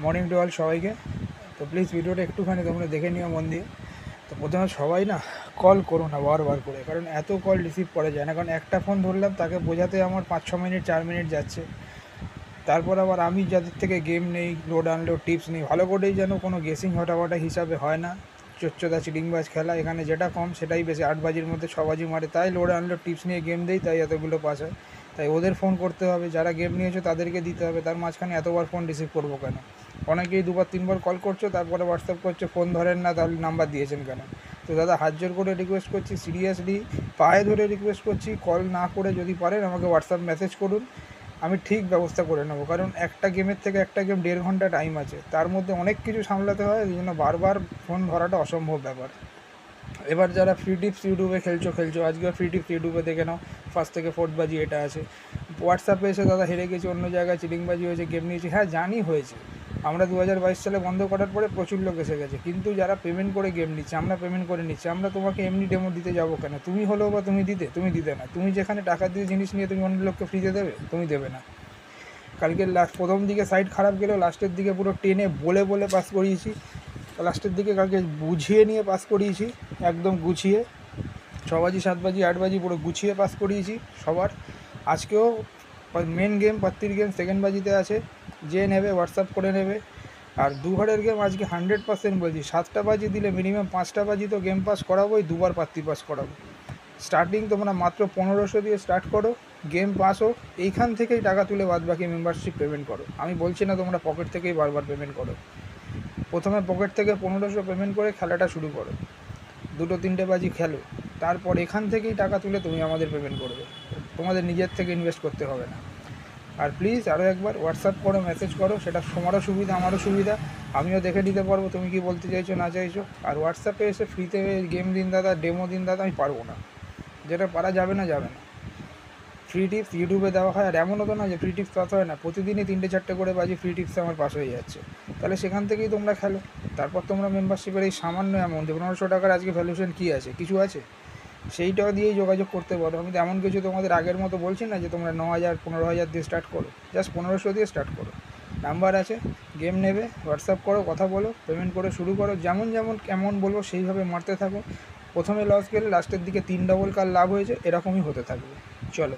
Morning to all সবাইকে। তো please ভিডিওটা একটুখানি তোমরা দেখে নিও মন দিয়ে। তো প্রথমে সবাই না কল করো না বারবার করে, কারণ এত কল রিসিভ করা যায় না। কারণ একটা ফোন ধরলাম তাকে বোঝাতে আমার 5-6 মিনিট 4 মিনিট যাচ্ছে। তারপর আবার আমি যাদের থেকে গেম নেই, লোড আনলোড টিপস নেই, ভালো করেই যেন কোনো গেসিং হটাওয়াটা হিসাবে হয় না। চোচ্চোদা চিটিংবাজ খেলা, এখানে যেটা কম সেটাই বেশি। 8 বাজির মধ্যে 6 বাজি মারে, তাই লোড আনলোড টিপস নিয়ে গেম দেই, তাই এতগুলো পাস হয়। তাই ওদের ফোন করতে হবে, যারা গেম নিয়েছো তাদেরকে দিতে হবে। তার মাঝখানে এতবার ফোন রিসিভ করবো কেন? অনেকেই 2-3 বার কল করছো, তারপরে হোয়াটসঅ্যাপ করছো, ফোন ধরেন না, তাহলে নাম্বার দিয়েছেন কেন? তো দাদা, হাত জোর করে রিকোয়েস্ট করছি, সিরিয়াসলি পায়ে ধরে রিকোয়েস্ট করছি, কল না করে যদি পারেন আমাকে হোয়াটসঅ্যাপ মেসেজ করুন, আমি ঠিক ব্যবস্থা করে নেবো। কারণ একটা গেমের থেকে একটা গেম 1.5 ঘন্টা টাইম আছে, তার মধ্যে অনেক কিছু সামলাতে হয়, এই জন্য বারবার ফোন ধরাটা অসম্ভব ব্যাপার। এবার যারা ফ্রি টিপস ইউটিউবে খেলছো, আজকেও ফ্রি টিপস ইউটিউবে দেখে নাও, 1st থেকে 4th বাজি এটা আছে। হোয়াটসঅ্যাপে এসে দাদা হেরে গেছি, অন্য জায়গায় চিটিংবাজি হয়েছে, গেম নিয়েছি, হ্যাঁ জানি হয়েছে। আমরা 2022 সালে বন্ধ করার পরে প্রচুর লোক এসে গেছে, কিন্তু যারা পেমেন্ট করে গেম নিচ্ছে, আমরা পেমেন্ট করে নিচ্ছি, আমরা তোমাকে এমনি ডেমো দিতে যাবো কেন? তুমি হলেও বা তুমি দিতে না। তুমি যেখানে টাকা দিয়ে জিনিস নিয়ে তুমি অন্য লোককে ফ্রিতে দেবে? তুমি দেবে না। কালকে প্রথম দিকে সাইড খারাপ গেলেও লাস্টের দিকে পুরো টেনে বলে বলে পাস করিয়েছি। লাস্টের দিকে কালকে বুঝিয়ে নিয়ে পাস করিয়েছি, একদম গুছিয়ে। 6 বাজি 7 বাজি 8 বাজি পুরো গুছিয়ে পাস করিয়েছি সবার। আজকেও মেন গেম পাত্তির গেম সেকেন্ড বাজিতে আছে, যে নেবে হোয়াটসঅ্যাপ করে নেবে। আর 2 ঘরের গেম আজকে 100% বলছি, 7টা বাজি দিলে মিনিমাম 5টা বাজি তো গেম পাস করাবোই, 2বার পাত্তি পাস করাবো। স্টার্টিং তোমরা মাত্র 1500 দিয়ে স্টার্ট করো, গেম পাস হোক, এইখান থেকেই টাকা তুলে বাদবাকি মেম্বারশিপ পেমেন্ট করো। আমি বলছি না তোমরা পকেট থেকেই বারবার পেমেন্ট করো। প্রথমে পকেট থেকে 1500 পেমেন্ট করে খেলাটা শুরু করো, 2-3টে বাজি খেলো, তারপর এখান থেকেই টাকা তুলে তুমি আমাদের পেমেন্ট করবে। তোমাদের নিজের থেকে ইনভেস্ট করতে হবে না। আর প্লিজ আরও একবার হোয়াটসঅ্যাপ করো, মেসেজ করো, সেটা তোমারও সুবিধা আমারও সুবিধা, আমিও দেখে নিতে পারবো তুমি কি বলতে চাইছো না চাইছো। আর হোয়াটসঅ্যাপে এসে ফ্রিতে গেম দিন দাদা, ডেমো দিন দাদা, আমি পারবো না। যেটা পারা যাবে না। ফ্রি টিপস ইউটিউবে দেওয়া হয়, আর এমনও তো না যে ফ্রি টিপস পাস হয় না, প্রতিদিনই 3-4টে করে বাজি ফ্রি টিপসে আমার পাস হয়ে যাচ্ছে। তাহলে সেখান থেকেই তোমরা খেলো, তারপর তোমরা মেম্বারশিপের এই সামান্য অ্যামাউন্ট 1500 টাকার আজকে ভ্যালুয়েশন কী আছে? কিছু আছে? সেইটাও দিয়েই যোগাযোগ করতে পারো। আমি তো এমন কিছু তোমাদের আগের মতো বলছি না যে তোমরা 9000 15,000 দিয়ে স্টার্ট করো, জাস্ট 1500 দিয়ে স্টার্ট করো। নাম্বার আছে, গেম নেবে, হোয়াটসঅ্যাপ করো, কথা বলো, পেমেন্ট করে শুরু করো। যেমন কেমন বলবো সেইভাবে মারতে থাকো। প্রথমে লস গেলে লাস্টের দিকে 3 ডবল কার লাভ হয়েছে, এরকমই হতে থাকবে। চলো।